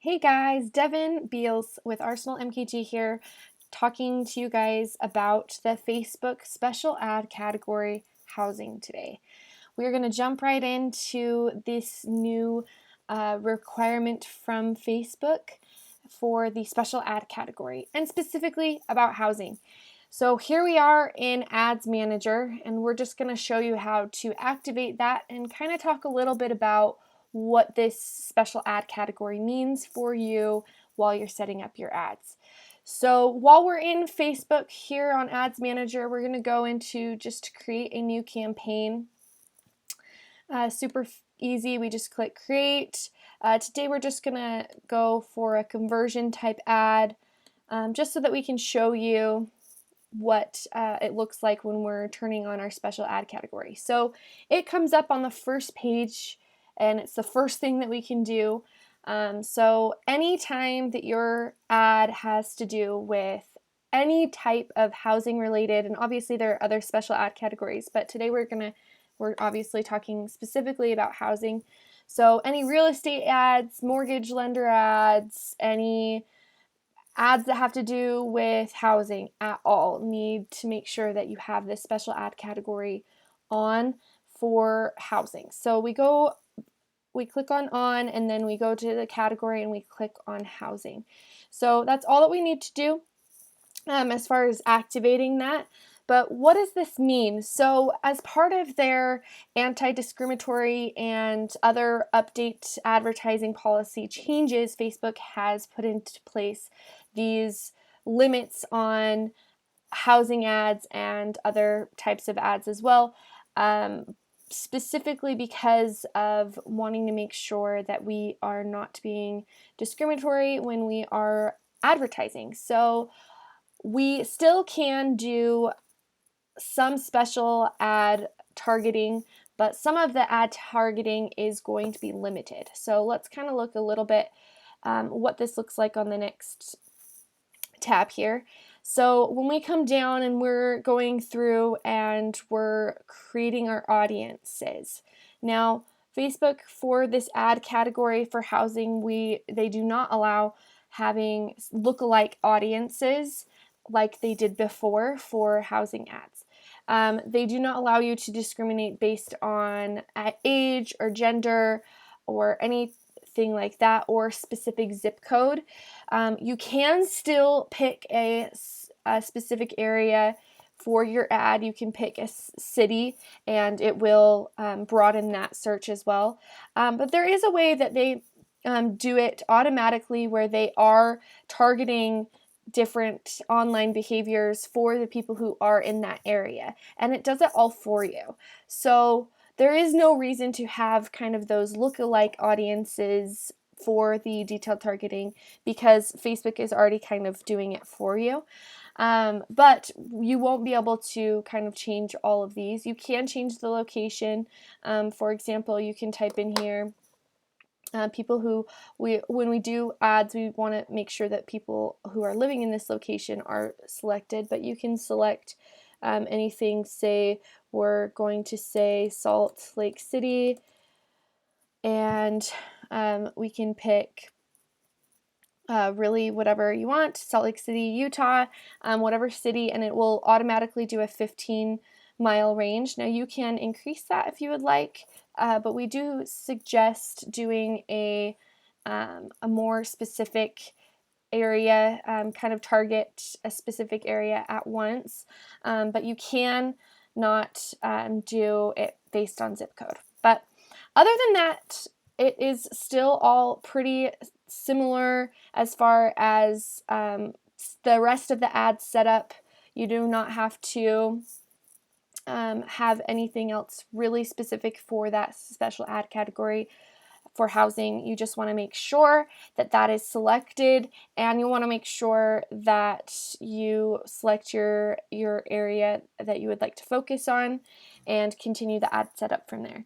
Hey guys, Devin Beals with Arsenal MKG here, talking to you guys about the Facebook special ad category housing today. We're going to jump right into this new requirement from Facebook for the special ad category and specifically about housing. So here we are in Ads Manager, and we're just going to show you how to activate that and kind of talk a little bit about what this special ad category means for you while you're setting up your ads. So while we're in Facebook here on Ads Manager, we're going to go into just create a new campaign. Super easy. We just click create. Today we're just going to go for a conversion type ad just so that we can show you what it looks like when we're turning on our special ad category. So it comes up on the first page and it's the first thing that we can do. So anytime that your ad has to do with any type of housing related, and obviously there are other special ad categories, but today we're obviously talking specifically about housing. So any real estate ads, mortgage lender ads, any ads that have to do with housing at all need to make sure that you have this special ad category on for housing. So we click on, and then we go to the category and we click on housing. So that's all that we need to do as far as activating that. But what does this mean? So as part of their anti-discriminatory and other update advertising policy changes, Facebook has put into place these limits on housing ads and other types of ads as well, specifically because of wanting to make sure that we are not being discriminatory when we are advertising. So we still can do some special ad targeting, but some of the ad targeting is going to be limited. So let's kind of look a little bit what this looks like on the next tab here. So when we come down and we're going through and we're creating our audiences. Now, Facebook, for this ad category for housing, they do not allow having lookalike audiences like they did before for housing ads. They do not allow you to discriminate based on age or gender or anything like that, or specific zip code. You can still pick a specific area for your ad. You can pick a city and it will broaden that search as well. But there is a way that they do it automatically where they are targeting different online behaviors for the people who are in that area, and it does it all for you. So there is no reason to have kind of those lookalike audiences for the detailed targeting because Facebook is already kind of doing it for you. But you won't be able to kind of change all of these. You can change the location. For example, you can type in here people who when we do ads, we want to make sure that people who are living in this location are selected, but you can select anything. Say we're going to say Salt Lake City, and we can pick really whatever you want, Salt Lake City, Utah, whatever city, and it will automatically do a 15-mile range. Now you can increase that if you would like, but we do suggest doing a more specific area, kind of target a specific area at once, but you can not do it based on zip code. But other than that, it is still all pretty similar as far as the rest of the ad setup. You do not have to have anything else really specific for that special ad category for housing. You just want to make sure that that is selected, and you want to make sure that you select your area that you would like to focus on and continue the ad setup from there.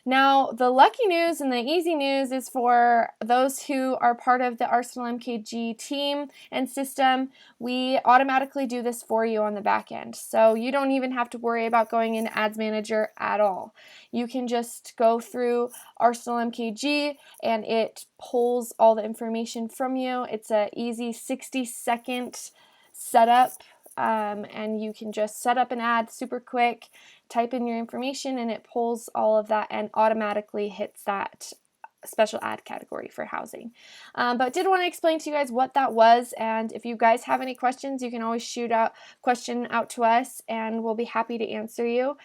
Now, the lucky news and the easy news is for those who are part of the Arsenal MKG team and system. We automatically do this for you on the back end. So you don't even have to worry about going into Ads Manager at all. You can just go through Arsenal MKG and it pulls all the information from you. It's an easy 60-second setup. And you can just set up an ad super quick, type in your information, and it pulls all of that and automatically hits that special ad category for housing. But did want to explain to you guys what that was, and if you guys have any questions, you can always shoot a question out to us and we'll be happy to answer you.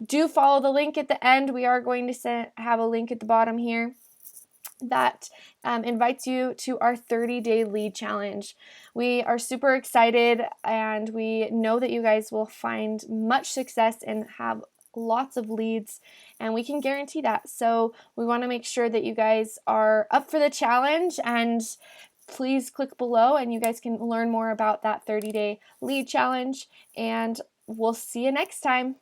Do follow the link at the end. We are going to have a link at the bottom here that invites you to our 30-day lead challenge. We are super excited and we know that you guys will find much success and have lots of leads, and we can guarantee that. So we want to make sure that you guys are up for the challenge, and please click below and you guys can learn more about that 30-day lead challenge, and we'll see you next time.